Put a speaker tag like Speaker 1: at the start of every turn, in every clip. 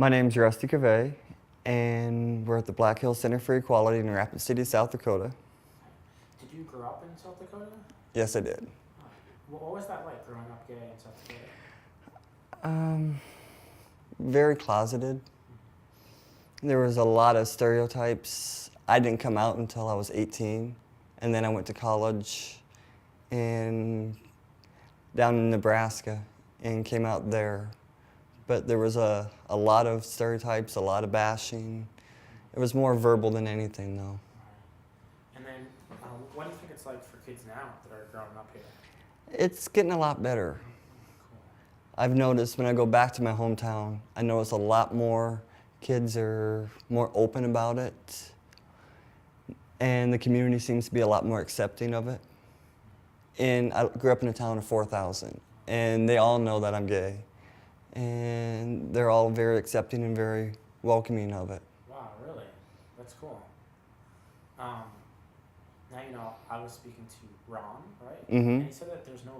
Speaker 1: My name's Caveye, and we're at the Black Hills Center for Equality in Rapid City, South Dakota.
Speaker 2: Did you grow up in South Dakota?
Speaker 1: Yes, I did.
Speaker 2: What was that like growing up gay in South Dakota?
Speaker 1: Very closeted. There was a lot of stereotypes. I didn't come out until I was 18, and then I went to college down in Nebraska and came out there. But there was a lot of stereotypes, a lot of bashing. It was more verbal than anything, though.
Speaker 2: And then, what do you think it's like for kids now that are growing up here?
Speaker 1: It's getting a lot better.
Speaker 2: Cool.
Speaker 1: I've noticed when I go back to my hometown, I notice a lot more kids are more open about it. And the community seems to be a lot more accepting of it. And I grew up in a town of 4,000, and they all know that I'm gay. And they're all very accepting and very welcoming of it.
Speaker 2: Wow, really? That's cool. Now, I was speaking to Ron, right?
Speaker 1: Mm-hmm.
Speaker 2: And he said that there's no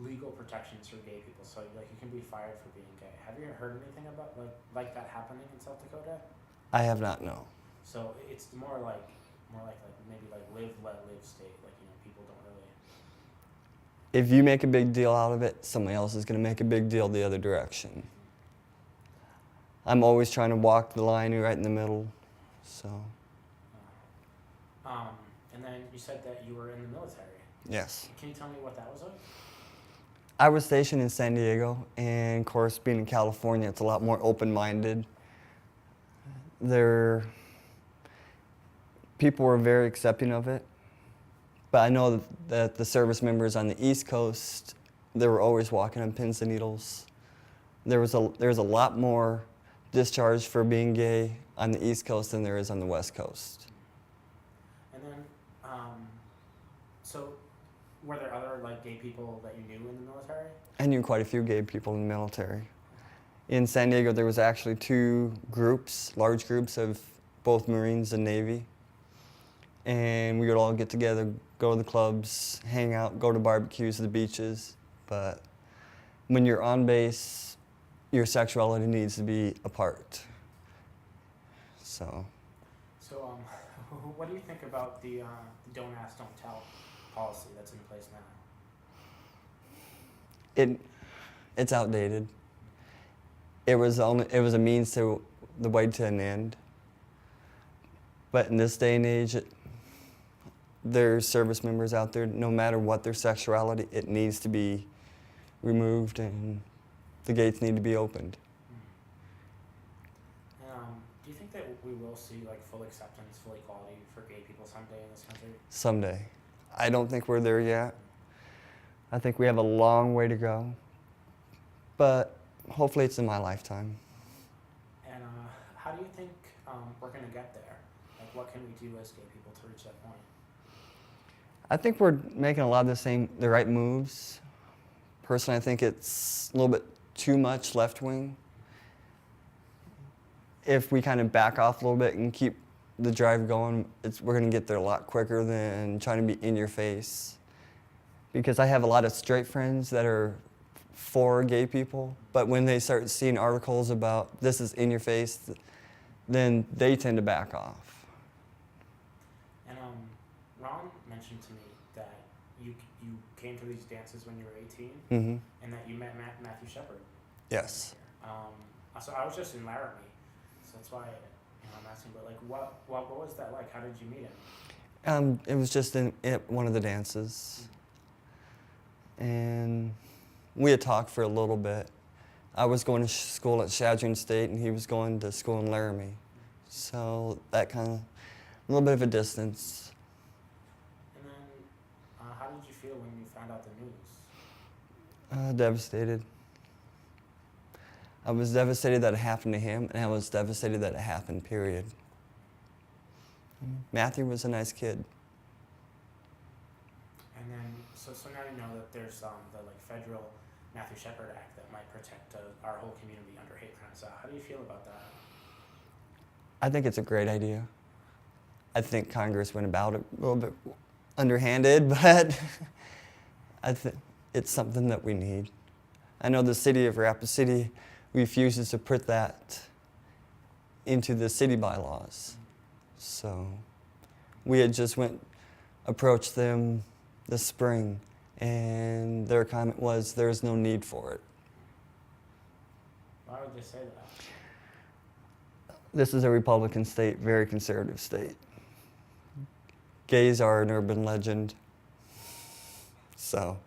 Speaker 2: legal protections for gay people, so you can be fired for being gay. Have you heard anything about like that happening in South Dakota?
Speaker 1: I have not, no.
Speaker 2: So it's more like maybe live, let live state. People don't really.
Speaker 1: If you make a big deal out of it, somebody else is going to make a big deal the other direction. I'm always trying to walk the line right in the middle, so.
Speaker 2: And then you said that you were in the military.
Speaker 1: Yes.
Speaker 2: Can you tell me what that was like?
Speaker 1: I was stationed in San Diego, and of course, being in California, it's a lot more open-minded. People were very accepting of it, but I know that the service members on the East Coast, they were always walking on pins and needles. There was a lot more discharge for being gay on the East Coast than there is on the West Coast.
Speaker 2: And then, so were there other gay people that you knew in the military?
Speaker 1: I knew quite a few gay people in the military. In San Diego, there was actually two groups, large groups of both Marines and Navy. And we would all get together, go to the clubs, hang out, go to barbecues, the beaches. But when you're on base, your sexuality needs to be apart. So.
Speaker 2: So, what do you think about the don't ask, don't tell policy that's in place now?
Speaker 1: It's outdated. It was a means to the way to an end. But in this day and age, there's service members out there, no matter what their sexuality, it needs to be removed and the gates need to be opened.
Speaker 2: Do you think that we will see full acceptance, full equality for gay people someday in this country?
Speaker 1: Someday. I don't think we're there yet. I think we have a long way to go, but hopefully it's in my lifetime.
Speaker 2: And how do you think we're going to get there? What can we do as gay people to reach that point?
Speaker 1: I think we're making a lot of the right moves. Personally, I think it's a little bit too much left wing. If we kind of back off a little bit and keep the drive going, we're going to get there a lot quicker than trying to be in your face. Because I have a lot of straight friends that are for gay people, but when they start seeing articles about this is in your face, then they tend to back off.
Speaker 2: And Ron mentioned to me that you came to these dances when you were 18,
Speaker 1: Mm-hmm.
Speaker 2: and that you met Matthew Shepard.
Speaker 1: Yes.
Speaker 2: So I was just in Laramie, so that's why I'm asking. But what was that like? How did you meet him?
Speaker 1: It was just at one of the dances, and we had talked for a little bit. I was going to school at Shadron State, and he was going to school in Laramie, so that kind of a little bit of a distance.
Speaker 2: And then, how did you feel when you found out the news?
Speaker 1: Devastated. I was devastated that it happened to him, and I was devastated that it happened, period. Matthew was a nice kid.
Speaker 2: And then, so now you know that there's the federal Matthew Shepard Act that might protect our whole community under hate crimes. How do you feel about that?
Speaker 1: I think it's a great idea. I think Congress went about it a little bit underhanded, but I think it's something that we need. I know the city of Rapid City refuses to put that into the city bylaws. So we had just approached them this spring, and their comment was there's no need for it.
Speaker 2: Why would they say that?
Speaker 1: This is a Republican state, very conservative state. Gays are an urban legend. So